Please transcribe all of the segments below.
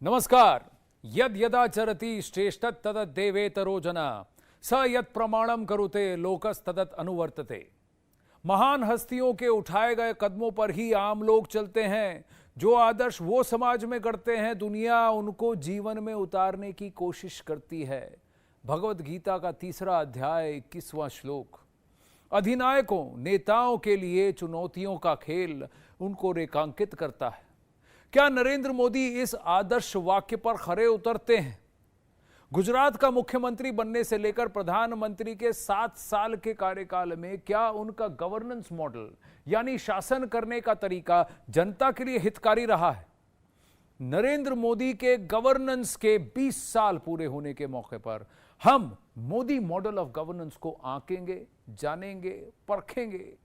नमस्कार। यद यदाचरति श्रेष्ठत तदत देवेतरो जना स यत प्रमाणम करुते लोकस तदत अनुवर्तते। महान हस्तियों के उठाए गए कदमों पर ही आम लोग चलते हैं। जो आदर्श वो समाज में गढ़ते हैं, दुनिया उनको जीवन में उतारने की कोशिश करती है। भगवत गीता का 3रा अध्याय 21वां श्लोक। अधिनायकों, नेताओं के लिए चुनौतियों का खेल उनको रेखांकित करता है। क्या नरेंद्र मोदी इस आदर्श वाक्य पर खरे उतरते हैं? गुजरात का मुख्यमंत्री बनने से लेकर प्रधानमंत्री के 7 साल के कार्यकाल में क्या उनका गवर्नेंस मॉडल यानी शासन करने का तरीका जनता के लिए हितकारी रहा है? नरेंद्र मोदी के गवर्नेंस के 20 साल पूरे होने के मौके पर हम मोदी मॉडल ऑफ गवर्नेंस को आंकेंगे, जानेंगे, परखेंगे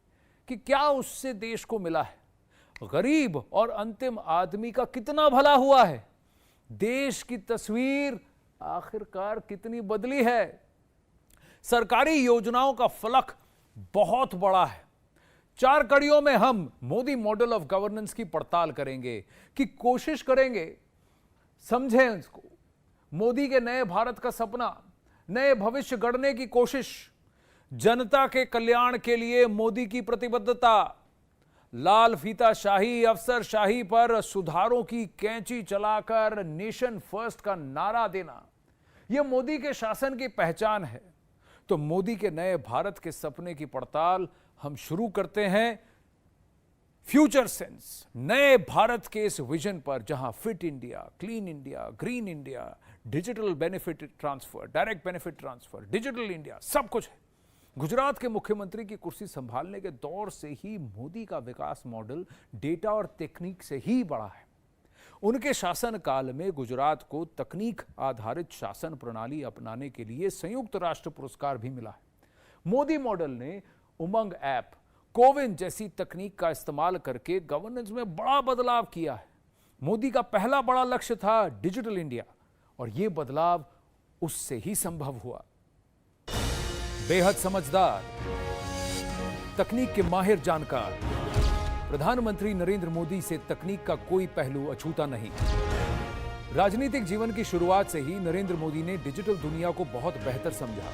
कि क्या उससे देश को मिला है, गरीब और अंतिम आदमी का कितना भला हुआ है, देश की तस्वीर आखिरकार कितनी बदली है। सरकारी योजनाओं का फलक बहुत बड़ा है। 4 कड़ियों में हम मोदी मॉडल ऑफ गवर्नेंस की पड़ताल करेंगे कि कोशिश करेंगे समझें इसको। मोदी के नए भारत का सपना, नए भविष्य गढ़ने की कोशिश, जनता के कल्याण के लिए मोदी की प्रतिबद्धता, लाल फीता शाही, अफसर शाही पर सुधारों की कैंची चलाकर नेशन फर्स्ट का नारा देना, यह मोदी के शासन की पहचान है। तो मोदी के नए भारत के सपने की पड़ताल हम शुरू करते हैं फ्यूचर सेंस, नए भारत के इस विजन पर, जहां fit India, clean India, green India, digital benefit transfer, direct benefit transfer, digital India, सब कुछ है। गुजरात के मुख्यमंत्री की कुर्सी संभालने के दौर से ही मोदी का विकास मॉडल डेटा और तकनीक से ही बढ़ा है। उनके शासनकाल में गुजरात को तकनीक आधारित शासन प्रणाली अपनाने के लिए संयुक्त राष्ट्र पुरस्कार भी मिला है। मोदी मॉडल ने उमंग ऐप, कोविन जैसी तकनीक का इस्तेमाल करके गवर्नेंस में बड़ा बदलाव किया है। मोदी का पहला बड़ा लक्ष्य था डिजिटल इंडिया, और यह बदलाव उससे ही संभव हुआ। बेहद समझदार, तकनीक के माहिर जानकार, प्रधानमंत्री नरेंद्र मोदी से तकनीक का कोई पहलू अछूता नहीं। राजनीतिक जीवन की शुरुआत से ही नरेंद्र मोदी ने डिजिटल दुनिया को बहुत बेहतर समझा।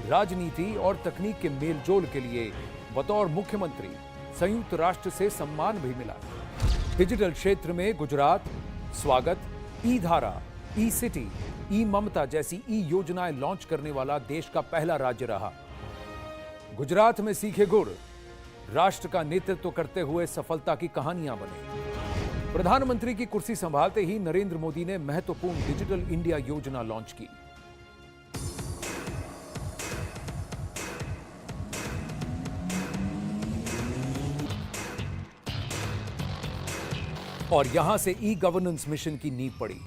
राजनीति और तकनीक के मेलजोल के लिए बतौर मुख्यमंत्री संयुक्त राष्ट्र से सम्मान भी मिला। डिजिटल क्षेत्र में गुजरात स्वागत, ई धारा, ई सिटी, ई ममता जैसी ई योजनाएं लॉन्च करने वाला देश का पहला राज्य रहा। गुजरात में सीखे गुर राष्ट्र का नेतृत्व करते हुए सफलता की कहानियां बने। प्रधानमंत्री की कुर्सी संभालते ही नरेंद्र मोदी ने महत्वपूर्ण डिजिटल इंडिया योजना लॉन्च की। और यहां से ई गवर्नेंस मिशन की नींव पड़ी।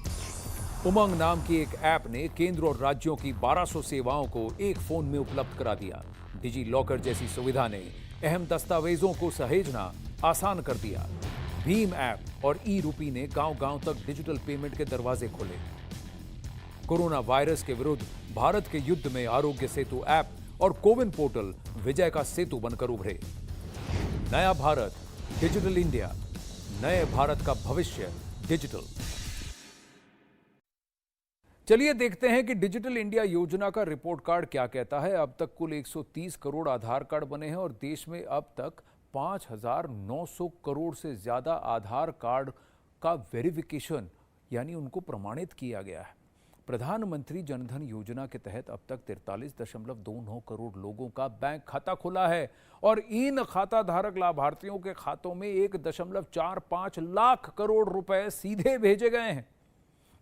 उमंग नाम की एक ऐप ने केंद्र और राज्यों की 1200 सेवाओं को एक फोन में उपलब्ध करा दिया। डिजी लॉकर जैसी सुविधा ने अहम दस्तावेजों को सहेजना आसान कर दिया। भीम ऐप और ई रूपी ने गांव-गांव तक डिजिटल पेमेंट के दरवाजे खोले। कोरोना वायरस के विरुद्ध भारत के युद्ध में आरोग्य सेतु ऐप और कोविन पोर्टल विजय का सेतु बनकर उभरे। नया भारत, डिजिटल इंडिया, नए भारत का भविष्य डिजिटल। चलिए देखते हैं कि डिजिटल इंडिया योजना का रिपोर्ट कार्ड क्या कहता है। अब तक कुल 130 करोड़ आधार कार्ड बने हैं और देश में अब तक 5,900 करोड़ से ज्यादा आधार कार्ड का वेरिफिकेशन यानी उनको प्रमाणित किया गया है। प्रधानमंत्री जनधन योजना के तहत अब तक 43.29 करोड़ लोगों का बैंक खाता खुला है और इन खाता धारक लाभार्थियों के खातों में 1.45 लाख करोड़ रुपए सीधे भेजे गए हैं।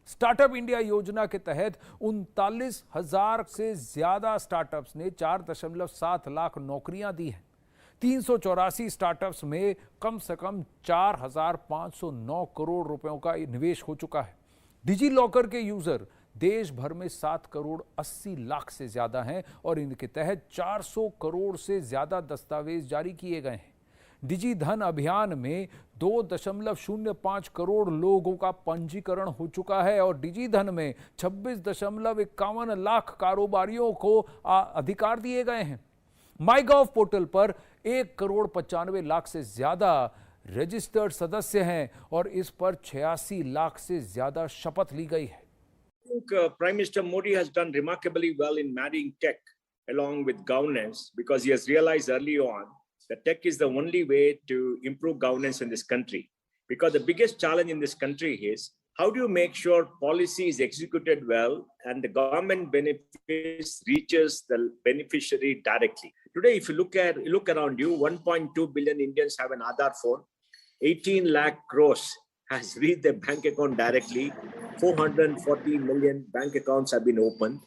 स्टार्टअप इंडिया योजना के तहत 39,000 से ज्यादा स्टार्टअप्स ने 4.7 लाख नौकरियां दी हैं। 384 स्टार्टअप्स में कम से कम 4,509 करोड़ रुपयों का निवेश हो चुका है। डिजी लॉकर के यूजर देश भर में 7 करोड़ 80 लाख से ज्यादा हैं और इनके तहत 400 करोड़ से ज्यादा दस्तावेज जारी किए गए हैं। डिजी धन अभियान में 2.05 करोड़ लोगों का पंजीकरण हो चुका है और डिजी धन में 26.51 लाख कारोबारियों को अधिकार दिए गए हैं। माई गॉव पोर्टल पर 1 करोड़ 95 लाख से ज्यादा रजिस्टर्ड सदस्य हैं और इस पर 86 लाख से ज्यादा शपथ ली गई है। I think Prime Minister Modi has done remarkably well in marrying tech along with governance, because he has realized early on that tech is the only way to improve governance in this country. Because the biggest challenge in this country is, how do you make sure policy is executed well and the government benefits reaches the beneficiary directly? Today, if you look around you, 1.2 billion Indians have an Aadhaar phone. 18 lakh crores has reached their bank account directly. 440 million bank accounts have been opened.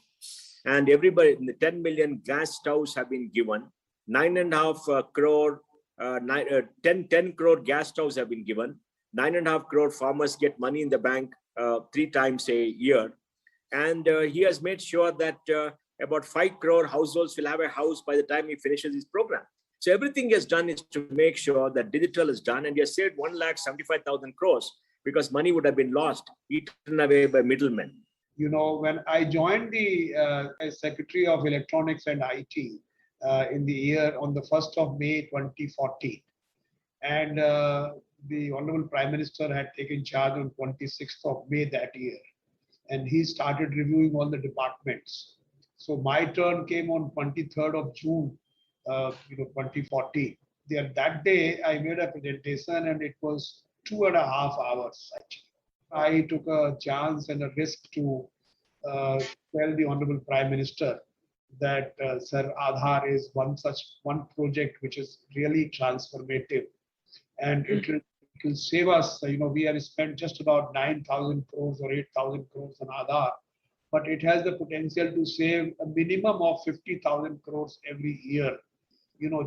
And everybody, 10 million gas stoves have been given. 9.5 crore, 10 crore gas stoves have been given. 9.5 crore farmers get money in the bank 3 times a year. And he has made sure that about 5 crore households will have a house by the time he finishes his program. So everything he has done is to make sure that digital is done, and he has saved 1,75,000 crores because money would have been lost, eaten away by middlemen. You know, when I joined the as Secretary of Electronics and IT in the year on the 1st of May 2014, and the Honorable Prime Minister had taken charge on 26th of May that year, and he started reviewing all the departments. So my turn came on 23rd of June, 2014. That day I made a presentation, and it was 2.5 hours actually. I took a chance and a risk to tell the Honorable Prime Minister that Sir, Aadhaar is one project which is really transformative, and it will save us. We have spent just about 9,000 crores or 8,000 crores on Aadhaar, but it has the potential to save a minimum of 50,000 crores every year.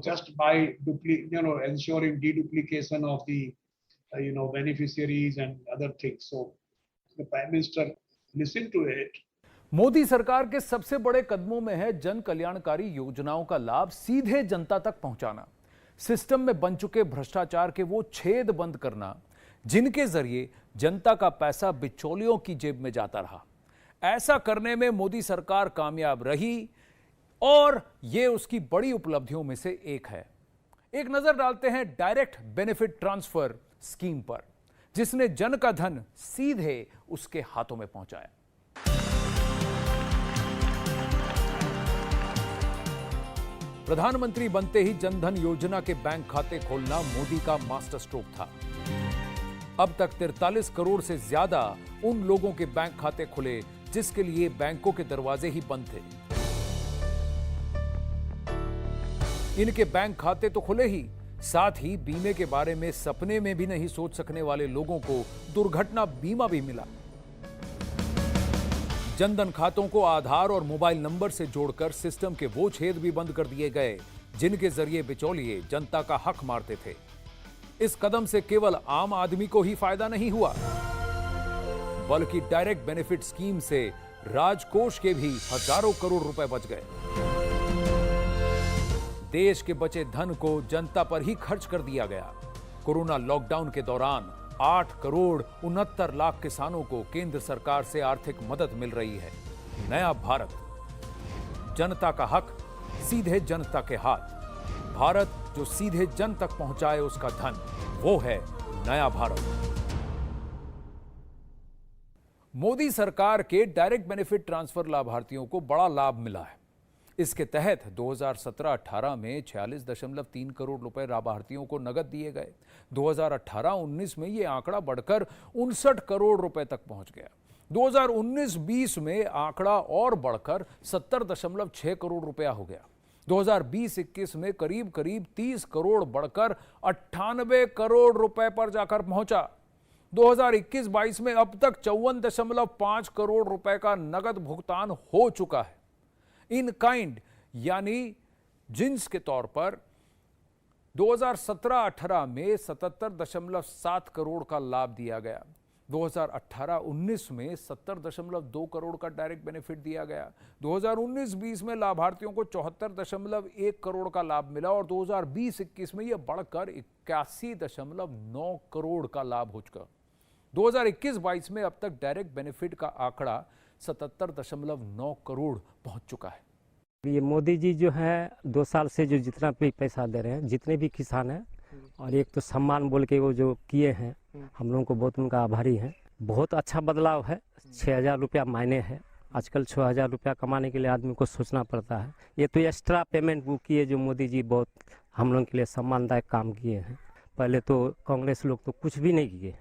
Just by ensuring deduplication of the beneficiaries and other things. So the Prime Minister listened to it. Modi सरकार के सबसे बड़े कदमों में है जन कल्याणकारी योजनाओं का लाभ सीधे जनता तक पहुंचाना, सिस्टम में बन चुके भ्रष्टाचार के वो छेद बंद करना जिनके जरिए जनता का पैसा बिचौलियों की जेब में जाता रहा। ऐसा करने में मोदी सरकार कामयाब रही और ये उसकी बड़ी उपलब्धियों में से एक है। एक नजर डालते हैं डायरेक्ट बेनिफिट ट्रांसफर स्कीम पर, जिसने जन का धन सीधे उसके हाथों में पहुंचाया। प्रधानमंत्री बनते ही जनधन योजना के बैंक खाते खोलना मोदी का मास्टर स्ट्रोक था। अब तक 43 करोड़ से ज्यादा उन लोगों के बैंक खाते खुले जिसके लिए बैंकों के दरवाजे ही बंद थे। इनके बैंक खाते तो खुले ही, साथ ही बीमे के बारे में सपने में भी नहीं सोच सकने वाले लोगों को दुर्घटना बीमा भी मिला। जनधन खातों को आधार और मोबाइल नंबर से जोड़कर सिस्टम के वो छेद भी बंद कर दिए गए जिनके जरिए बिचौलिए जनता का हक मारते थे। इस कदम से केवल आम आदमी को ही फायदा नहीं हुआ, बल्कि डायरेक्ट बेनिफिट स्कीम से राजकोष के भी हजारों करोड़ रुपए बच गए। देश के बचे धन को जनता पर ही खर्च कर दिया गया। कोरोना लॉकडाउन के दौरान 8 करोड़ 69 लाख किसानों को केंद्र सरकार से आर्थिक मदद मिल रही है। नया भारत, जनता का हक सीधे जनता के हाथ। भारत जो सीधे जन तक पहुंचाए उसका धन, वो है नया भारत। मोदी सरकार के डायरेक्ट बेनिफिट ट्रांसफर लाभार्थियों को बड़ा लाभ मिला है। इसके तहत 2017-18 में 46.3 करोड़ रुपए लाभार्थियों को नगद दिए गए। 2018-19 में यह आंकड़ा बढ़कर 59 करोड़ रुपए तक पहुंच गया। 2019-20 में आंकड़ा और बढ़कर 70.6 करोड़ रुपया हो गया। 2020-21 में करीब 30 करोड़ बढ़कर 98 करोड़ रुपए पर जाकर पहुंचा। 2021-22 में अब तक 54.5 करोड़ रुपए का नगद भुगतान हो चुका है। इन काइंड यानी जिन्स के तौर पर 2017-18 में 77.7 करोड़ का लाभ दिया गया। 2018-19 में 70.2 करोड़ का डायरेक्ट बेनिफिट दिया गया। 2019-20 में लाभार्थियों को 74.1 करोड़ का लाभ मिला और 2020-21 में यह बढ़कर 81.9 करोड़ का लाभ हो चुका। 2021-22 में अब तक डायरेक्ट बेनिफिट का आंकड़ा 77.9 करोड़ पहुंच चुका है। ये मोदी जी जो है 2 साल से जो जितना भी पैसा दे रहे हैं, जितने भी किसान हैं और एक तो सम्मान बोल के वो जो किए हैं, हम लोगों को बहुत उनका आभारी हैं। बहुत अच्छा बदलाव है। 6,000 रुपया मायने है। आजकल 6,000 रुपया कमाने के लिए आदमी को सोचना पड़ता है। ये तो एक्स्ट्रा पेमेंट वो किए जो मोदी जी बहुत हम लोगों के लिए सम्मानदायक काम किए हैं। पहले तो कांग्रेस लोग तो कुछ भी नहीं किए।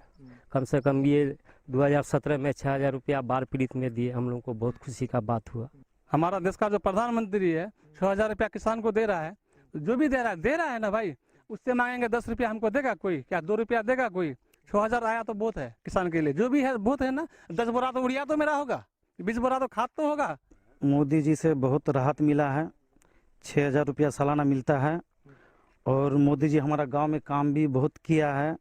कम से कम ये 2017 में 6,000 रुपया बाढ़ पीड़ित में दिए। हम लोगों को बहुत खुशी का बात हुआ। हमारा देश का जो प्रधानमंत्री है 6,000 रुपया किसान को दे रहा है, तो जो भी दे रहा है ना भाई, उससे मांगेंगे 10 रुपया हमको देगा कोई, क्या 2 रुपया देगा कोई? 6,000 आया तो बहुत है किसान के लिए, जो भी है बहुत है ना। 10 बोरा तो उड़िया तो मेरा होगा, 20 बोरा तो खाद तो होगा। मोदी जी से बहुत राहत मिला है। 6,000 रुपया सालाना मिलता है। और मोदी जी हमारा गांव में काम भी बहुत किया है।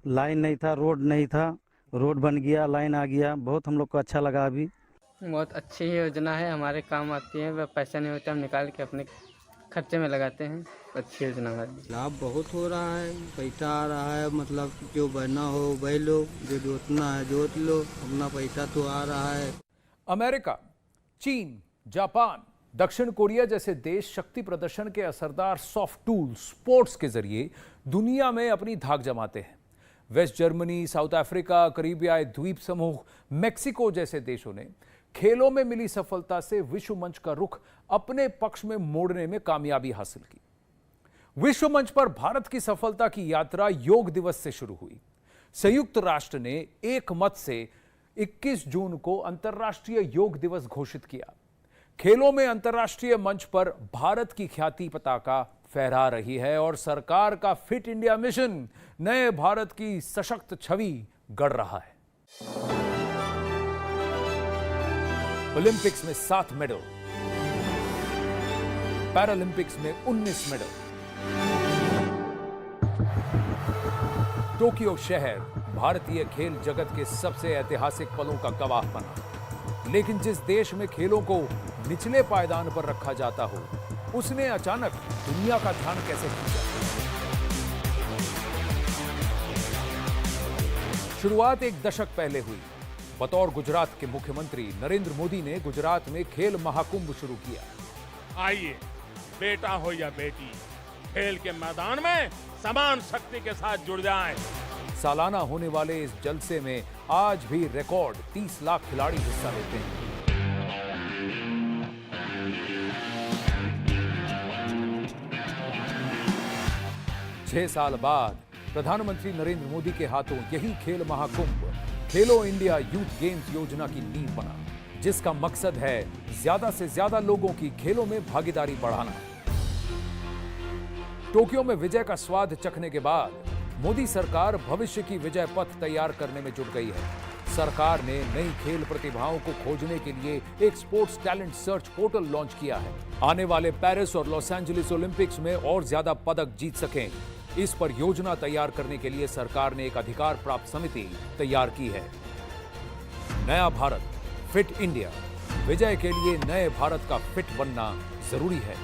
लाइन नहीं था, रोड नहीं था, रोड बन गया, लाइन आ गया। बहुत हम लोग को अच्छा लगा। अभी बहुत अच्छी योजना है, हमारे काम आती है। पैसा नहीं होता, हम निकाल के अपने खर्चे में लगाते हैं। अच्छी योजना है। लाभ बहुत हो रहा है, पैसा आ रहा है। मतलब जो बना हो वह लो, जो जोतना है जोत लो, अपना पैसा तो आ रहा है। अमेरिका, चीन, जापान, दक्षिण कोरिया जैसे देश शक्ति प्रदर्शन के असरदार सॉफ्ट टूल स्पोर्ट्स के जरिए दुनिया में अपनी धाक जमाते हैं। वेस्ट जर्मनी, साउथ अफ्रीका, करीबियाई द्वीप समूह, मेक्सिको जैसे देशों ने खेलों में मिली सफलता से विश्व मंच का रुख अपने पक्ष में मोड़ने में कामयाबी हासिल की। विश्व मंच पर भारत की सफलता की यात्रा योग दिवस से शुरू हुई। संयुक्त राष्ट्र ने एक मत से 21 जून को अंतर्राष्ट्रीय योग दिवस घोषित किया। खेलों में अंतर्राष्ट्रीय मंच पर भारत की ख्याति पताका फहरा रही है और सरकार का फिट इंडिया मिशन नए भारत की सशक्त छवि गढ़ रहा है। ओलंपिक्स में 7 मेडल, पैरालंपिक्स में 19 मेडल। टोक्यो शहर भारतीय खेल जगत के सबसे ऐतिहासिक पलों का गवाह बना। लेकिन जिस देश में खेलों को निचले पायदान पर रखा जाता हो, उसने अचानक दुनिया का ध्यान कैसे खींचा? शुरुआत एक दशक पहले हुई। बतौर गुजरात के मुख्यमंत्री नरेंद्र मोदी ने गुजरात में खेल महाकुंभ शुरू किया। आइए, बेटा हो या बेटी, खेल के मैदान में समान शक्ति के साथ जुड़ जाएं। सालाना होने वाले इस जलसे में आज भी रिकॉर्ड 30 लाख खिलाड़ी हिस्सा लेते हैं। छह साल बाद प्रधानमंत्री नरेंद्र मोदी के हाथों यही खेल महाकुंभ खेलो इंडिया यूथ गेम्स योजना की नींव बना, जिसका मकसद है ज्यादा से ज्यादा लोगों की खेलों में भागीदारी बढ़ाना। टोक्यो में विजय का स्वाद चखने के बाद मोदी सरकार भविष्य की विजय पथ तैयार करने में जुट गई है। सरकार ने नई खेल प्रतिभाओं को खोजने के लिए एक sports talent search portal launch किया है। आने वाले पेरिस और लॉस एंजलिस ओलंपिक्स में और ज्यादा पदक जीत सकें, इस पर योजना तैयार करने के लिए सरकार ने एक अधिकार प्राप्त समिति तैयार की है। नया भारत, फिट इंडिया, विजय के लिए नए भारत का फिट बनना जरूरी है।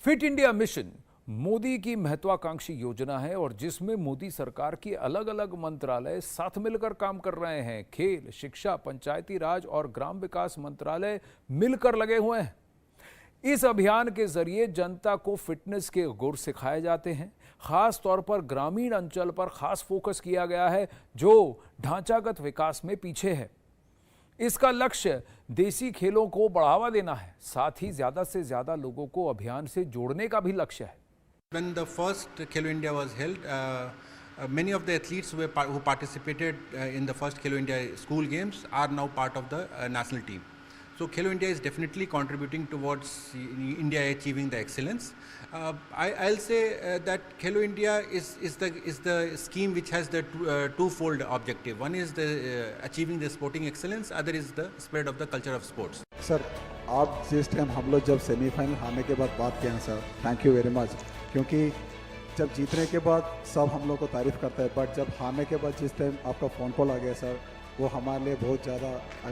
फिट इंडिया मिशन मोदी की महत्वाकांक्षी योजना है और जिसमें मोदी सरकार की अलग अलग मंत्रालय साथ मिलकर काम कर रहे हैं। खेल, शिक्षा, पंचायती राज और ग्राम विकास मंत्रालय मिलकर लगे हुए हैं। इस अभियान के जरिए जनता को फिटनेस के गुर सिखाए जाते हैं। खास तौर पर ग्रामीण अंचल पर खास फोकस किया गया है जो ढांचागत विकास में पीछे है। इसका लक्ष्य देसी खेलों को बढ़ावा देना है, साथ ही ज्यादा से ज्यादा लोगों को अभियान से जोड़ने का भी लक्ष्य है। When the first Khelo India was held, many of the athletes who participated in the first Khelo India school games are now part of the national team. So Khelo India is definitely contributing towards India achieving the excellence. I'll say that Khelo India is the scheme which has the twofold objective. One is the achieving the sporting excellence, other is the spread of the culture of sports. Sir, आप जिस time हम लोग जब semifinal हारने के बाद बात किए हैं sir, thank you very much, क्योंकि जब जीतने के बाद सब हम लोग को तारीफ करता है, बट जब हारने के बाद जिस टाइम आपका फ़ोन कॉल आ गया सर, वो हमारे लिए बहुत ज़्यादा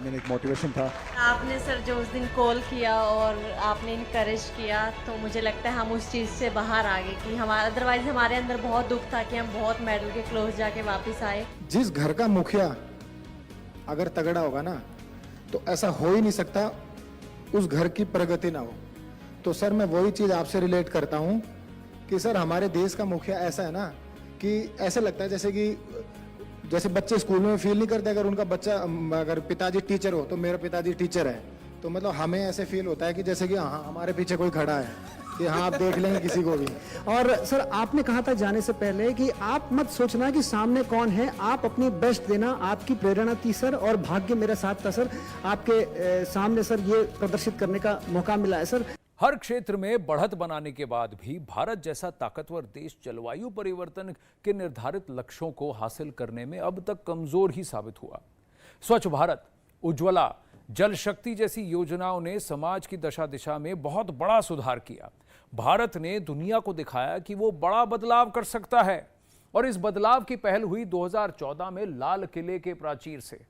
एक मोटिवेशन था। आपने सर जो उस दिन कॉल किया और आपने इनकरेज किया, तो मुझे लगता है हम उस चीज़ से बाहर आ गए कि हमारा अदरवाइज हमारे अंदर बहुत दुख था कि हम बहुत मेडल के क्लोज जाके वापस आए। जिस घर का मुखिया अगर तगड़ा होगा ना, तो ऐसा हो ही नहीं सकता उस घर की प्रगति ना हो। तो सर मैं वही चीज़ आपसे रिलेट करता हूँ कि सर हमारे देश का मुखिया ऐसा है ना कि ऐसा लगता है जैसे बच्चे स्कूल में फील नहीं करते अगर उनका बच्चा अगर पिताजी टीचर हो तो मेरा पिताजी टीचर है, तो मतलब हमें ऐसे फील होता है कि जैसे कि हाँ हमारे पीछे कोई खड़ा है कि हाँ आप देख लेंगे किसी को भी। और सर आपने कहा था जाने से पहले कि आप मत सोचना कि सामने कौन है, आप अपनी बेस्ट देना, आपकी प्रेरणा थी सर और भाग्य मेरे साथ था सर, आपके सामने सर ये प्रदर्शित करने का मौका मिला है सर। हर क्षेत्र में बढ़त बनाने के बाद भी भारत जैसा ताकतवर देश जलवायु परिवर्तन के निर्धारित लक्ष्यों को हासिल करने में अब तक कमजोर ही साबित हुआ। स्वच्छ भारत, उज्ज्वला, जल शक्ति जैसी योजनाओं ने समाज की दशा दिशा में बहुत बड़ा सुधार किया। भारत ने दुनिया को दिखाया कि वो बड़ा बदलाव कर सकता है और इस बदलाव की पहल हुई 2014 में लाल किले के प्राचीर से,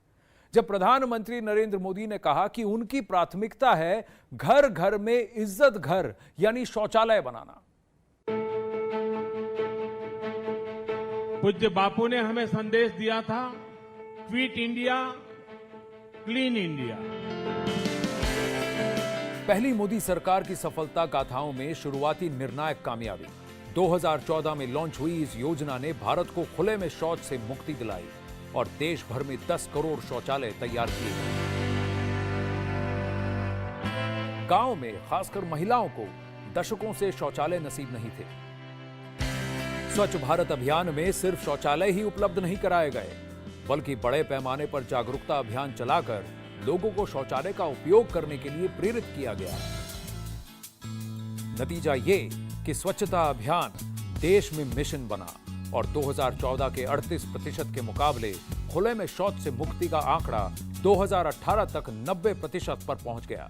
जब प्रधानमंत्री नरेंद्र मोदी ने कहा कि उनकी प्राथमिकता है घर घर में इज्जत घर यानी शौचालय बनाना। पूज्य बापू ने हमें संदेश दिया था, फिट इंडिया, क्लीन इंडिया। पहली मोदी सरकार की सफलता गाथाओं में शुरुआती निर्णायक कामयाबी। 2014 में लॉन्च हुई इस योजना ने भारत को खुले में शौच से मुक्ति दिलाई और देश भर में 10 करोड़ शौचालय तैयार किए गए। गांव में खासकर महिलाओं को दशकों से शौचालय नसीब नहीं थे। स्वच्छ भारत अभियान में सिर्फ शौचालय ही उपलब्ध नहीं कराए गए, बल्कि बड़े पैमाने पर जागरूकता अभियान चलाकर लोगों को शौचालय का उपयोग करने के लिए प्रेरित किया गया। नतीजा ये कि स्वच्छता अभियान देश में मिशन बना और 2014 के 38% के मुकाबले खुले में शौच से मुक्ति का आंकड़ा 2018 तक 90% पर पहुंच गया।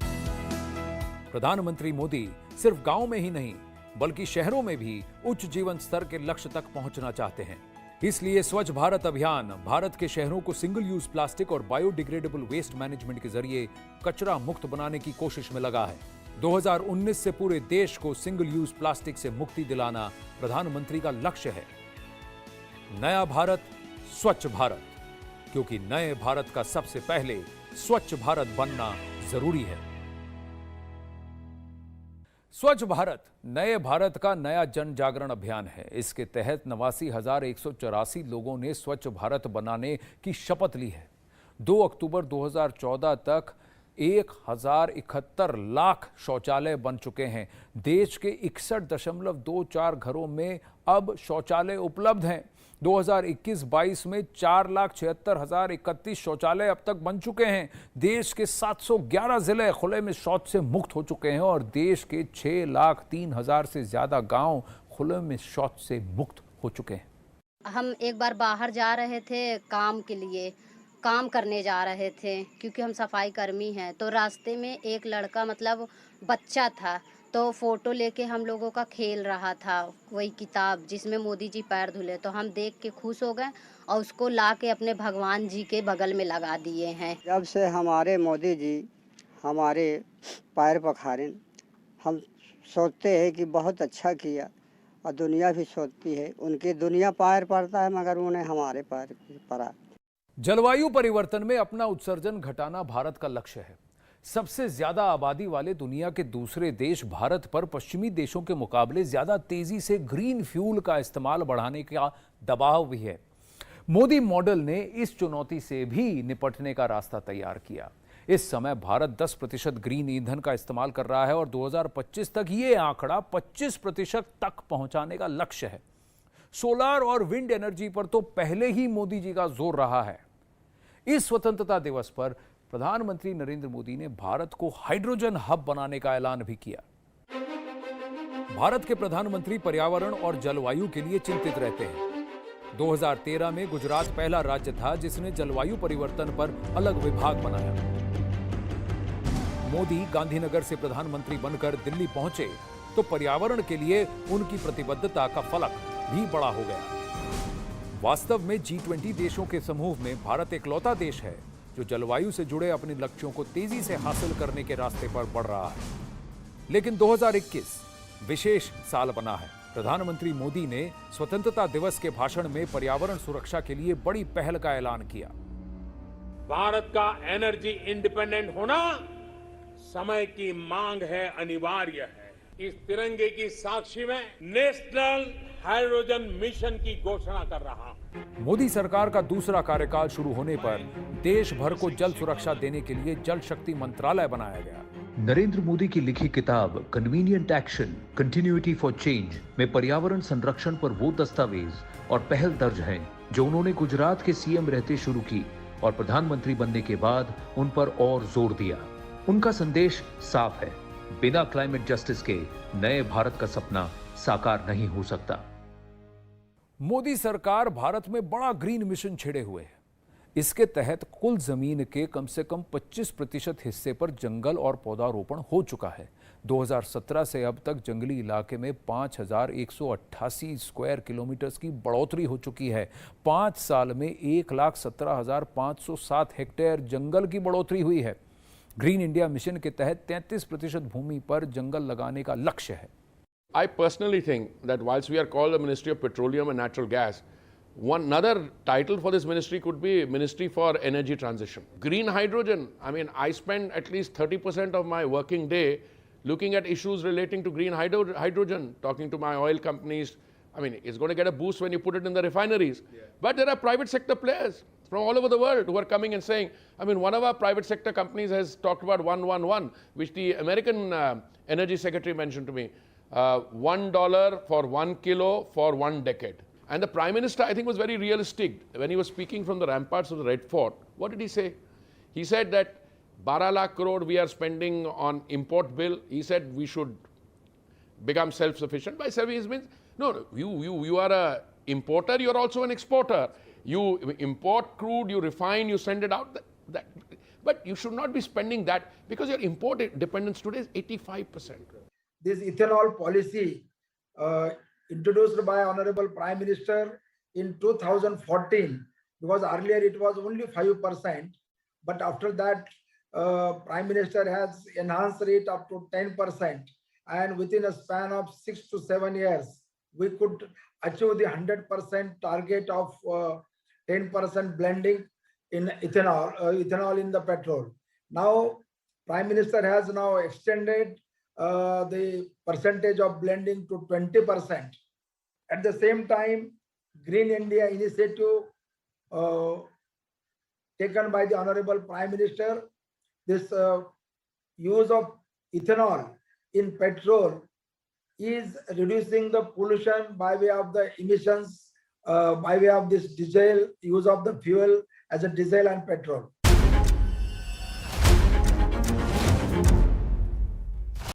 प्रधानमंत्री मोदी सिर्फ गांव में ही नहीं बल्कि शहरों में भी उच्च जीवन स्तर के लक्ष्य तक पहुंचना चाहते हैं। इसलिए स्वच्छ भारत अभियान भारत के शहरों को सिंगल यूज प्लास्टिक और बायोडिग्रेडेबल वेस्ट मैनेजमेंट के जरिए कचरा मुक्त बनाने की कोशिश में लगा है। 2019 से पूरे देश को सिंगल यूज प्लास्टिक से मुक्ति दिलाना प्रधानमंत्री का लक्ष्य है। नया भारत, स्वच्छ भारत, क्योंकि नए भारत का सबसे पहले स्वच्छ भारत बनना जरूरी है। स्वच्छ भारत नए भारत का नया जन जागरण अभियान है। इसके तहत 89,184 लोगों ने स्वच्छ भारत बनाने की शपथ ली है। 2 अक्टूबर 2014 तक 1,071 लाख शौचालय बन चुके हैं। देश के 61.24 घरों में अब शौचालय उपलब्ध हैं। 2021-22 में 4,76,031 शौचालय अब तक बन चुके हैं। देश के 711 जिले खुले में शौच से मुक्त हो चुके हैं और देश के 6,03,000 से ज्यादा गांव खुले में शौच से मुक्त हो चुके हैं। हम एक बार बाहर जा रहे थे काम के लिए, काम करने जा रहे थे क्योंकि हम सफाई कर्मी हैं, तो रास्ते में एक लड़का मतलब बच्चा था तो फोटो लेके हम लोगों का खेल रहा था, वही किताब जिसमें मोदी जी पैर धुले, तो हम देख के खुश हो गए और उसको ला के अपने भगवान जी के बगल में लगा दिए हैं। जब से हमारे मोदी जी हमारे पैर पखारे, हम सोचते हैं कि बहुत अच्छा किया और दुनिया भी सोचती है, उनकी दुनिया पैर पड़ता है मगर उन्हें हमारे पैर पड़ा। जलवायु परिवर्तन में अपना उत्सर्जन घटाना भारत का लक्ष्य है। सबसे ज्यादा आबादी वाले दुनिया के दूसरे देश भारत पर पश्चिमी देशों के मुकाबले ज्यादा तेजी से ग्रीन फ्यूल का इस्तेमाल बढ़ाने का दबाव भी है। मोदी मॉडल ने इस चुनौती से भी निपटने का रास्ता तैयार किया। इस समय भारत 10% ग्रीन ईंधन का इस्तेमाल कर रहा है और 2025 तक ये आंकड़ा 25% तक पहुंचाने का लक्ष्य है। सोलर और विंड एनर्जी पर तो पहले ही मोदी जी का जोर रहा है। इस स्वतंत्रता दिवस पर प्रधानमंत्री नरेंद्र मोदी ने भारत को हाइड्रोजन हब बनाने का ऐलान भी किया। भारत के प्रधानमंत्री पर्यावरण और जलवायु के लिए चिंतित रहते हैं। 2013 में गुजरात पहला राज्य था जिसने जलवायु परिवर्तन पर अलग विभाग बनाया। मोदी गांधीनगर से प्रधानमंत्री बनकर दिल्ली पहुंचे तो पर्यावरण के लिए उनकी प्रतिबद्धता का फलक भी बड़ा हो गया। वास्तव में G20 देशों के समूह में भारत इकलौता देश है जो जलवायु से जुड़े अपने लक्ष्यों को तेजी से हासिल करने के रास्ते पर बढ़ रहा है। लेकिन 2021 विशेष साल बना है। प्रधानमंत्री मोदी ने स्वतंत्रता दिवस के भाषण में पर्यावरण सुरक्षा के लिए बड़ी पहल का ऐलान किया। भारत का एनर्जी इंडिपेंडेंट होना समय की मांग है, अनिवार्य है। इस तिरंगे की साक्षी में नेशनल हाइड्रोजन मिशन की घोषणा कर रहा हूं। मोदी सरकार का दूसरा कार्यकाल शुरू होने पर देश भर को जल सुरक्षा देने के लिए जल शक्ति मंत्रालय बनाया गया। नरेंद्र मोदी की लिखी किताब convenient action continuity for change में पर्यावरण संरक्षण पर वो दस्तावेज और पहल दर्ज हैं जो उन्होंने गुजरात के सीएम रहते शुरू की और प्रधानमंत्री बनने के बाद उन पर और जोर दिया। उनका संदेश साफ है, बिना क्लाइमेट जस्टिस के नए भारत का सपना साकार नहीं हो सकता। मोदी सरकार भारत में बड़ा ग्रीन मिशन छेड़े हुए है। इसके तहत कुल जमीन के कम से कम 25% हिस्से पर जंगल और पौधारोपण हो चुका है। 2017 से अब तक जंगली इलाके में 5,188 स्क्वायर किलोमीटर की बढ़ोतरी हो चुकी है। 5 साल में 1,17,507 हेक्टेयर जंगल की बढ़ोतरी हुई है। ग्रीन इंडिया मिशन के तहत 33% भूमि पर जंगल लगाने का लक्ष्य है। I personally think that whilst we are called the Ministry of Petroleum and Natural Gas, another title for this ministry could be Ministry for Energy Transition. Green hydrogen, I mean, I spend at least 30% of my working day looking at issues relating to green hydrogen, talking to my oil companies. I mean, it's going to get a boost when you put it in the refineries. But there are private sector players from all over the world who are coming and saying, I mean, one of our private sector companies has talked about 111, which the American Energy Secretary mentioned to me, $1 for 1 kilo for 1 decade. And the Prime Minister, I think, was very realistic. When he was speaking from the ramparts of the Red Fort, what did he say? He said that 12 lakh crore we are spending on import bill. He said we should become self-sufficient. By self-sufficient means, no, you are a importer, you are also an exporter. You import crude, you refine, you send it out. But you should not be spending that because your import dependence today is 85%. This ethanol policy introduced by Honorable Prime Minister in 2014, because earlier it was only 5%, but after that Prime Minister has enhanced it up to 10%, and within a span of 6 to 7 years, we could achieve the 100% target of 10% blending in ethanol in the petrol. Now, Prime Minister has now extended the percentage of blending to 20%. At the same time, Green India initiative taken by the Honorable Prime Minister, this use of ethanol in petrol is reducing the pollution by way of the emissions, by way of this diesel, use of the fuel as a diesel and petrol.